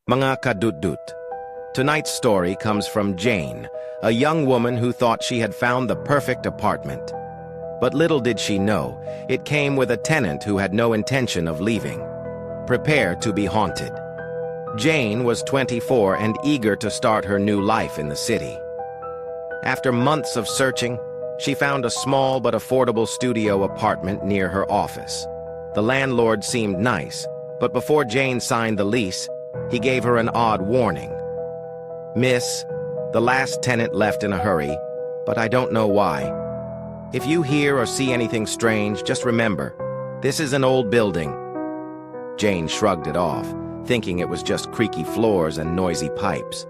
Mga kadut-dut. Tonight's story comes from Jane, a young woman who thought she had found the perfect apartment. But little did she know, it came with a tenant who had no intention of leaving. Prepare to be haunted. Jane was 24 and eager to start her new life in the city. After months of searching, she found a small but affordable studio apartment near her office. The landlord seemed nice, but before Jane signed the lease, he gave her an odd warning. "Miss, the last tenant left in a hurry, but I don't know why. If you hear or see anything strange, just remember, this is an old building." Jane shrugged it off, thinking it was just creaky floors and noisy pipes.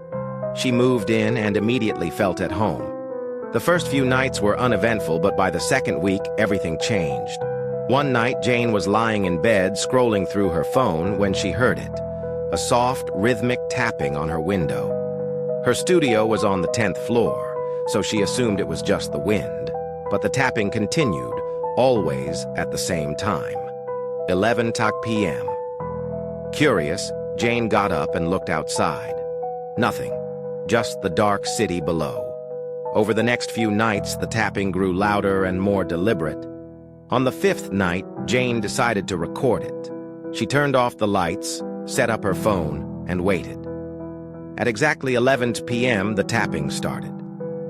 She moved in and immediately felt at home. The first few nights were uneventful, but by the second week, everything changed. One night, Jane was lying in bed, scrolling through her phone, when she heard it. A soft, rhythmic tapping on her window. Her studio was on the 10th floor, so she assumed it was just the wind. But the tapping continued, always at the same time. 11 p.m. Curious, Jane got up and looked outside. Nothing, just the dark city below. Over the next few nights, the tapping grew louder and more deliberate. On the 5th night, Jane decided to record it. She turned off the lights, set up her phone, and waited. At exactly 11 p.m., the tapping started.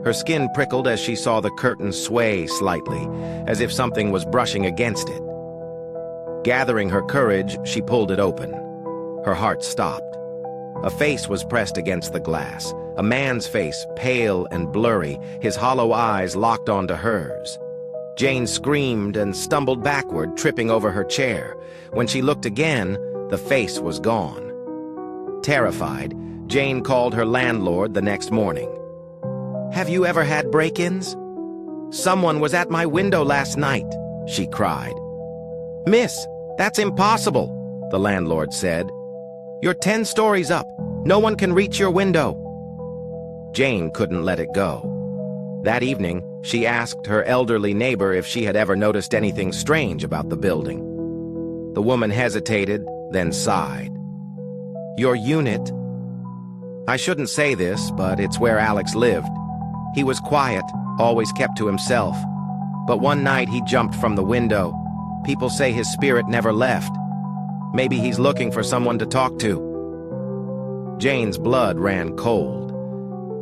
Her skin prickled as she saw the curtain sway slightly, as if something was brushing against it. Gathering her courage, she pulled it open. Her heart stopped. A face was pressed against the glass, a man's face, pale and blurry, his hollow eyes locked onto hers. Jane screamed and stumbled backward, tripping over her chair. When she looked again, the face was gone. Terrified, Jane called her landlord the next morning. "Have you ever had break-ins? Someone was at my window last night," she cried. "Miss, that's impossible," the landlord said. "You're 10 stories up. No one can reach your window." Jane couldn't let it go. That evening, she asked her elderly neighbor if she had ever noticed anything strange about the building. The woman hesitated, then sighed. "Your unit? I shouldn't say this, but it's where Alex lived. He was quiet, always kept to himself. But one night he jumped from the window. People say his spirit never left. Maybe he's looking for someone to talk to." Jane's blood ran cold.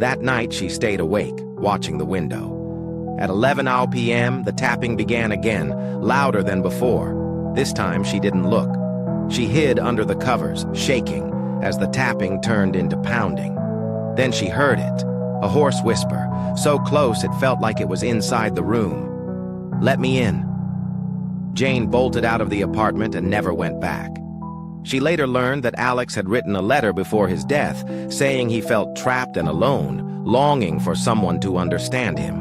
That night she stayed awake, watching the window. At 11 p.m., the tapping began again, louder than before. This time she didn't look. She hid under the covers, shaking, as the tapping turned into pounding. Then she heard it, a hoarse whisper, so close it felt like it was inside the room. "Let me in." Jane bolted out of the apartment and never went back. She later learned that Alex had written a letter before his death, saying he felt trapped and alone, longing for someone to understand him.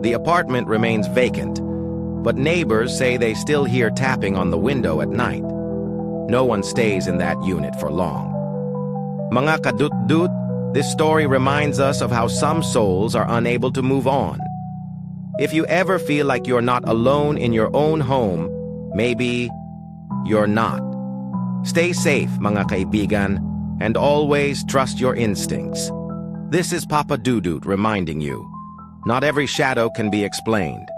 The apartment remains vacant, but neighbors say they still hear tapping on the window at night. No one stays in that unit for long. Mga kadut-dut, this story reminds us of how some souls are unable to move on. If you ever feel like you're not alone in your own home, maybe you're not. Stay safe, mga kaibigan, and always trust your instincts. This is Papa Dudut reminding you, not every shadow can be explained.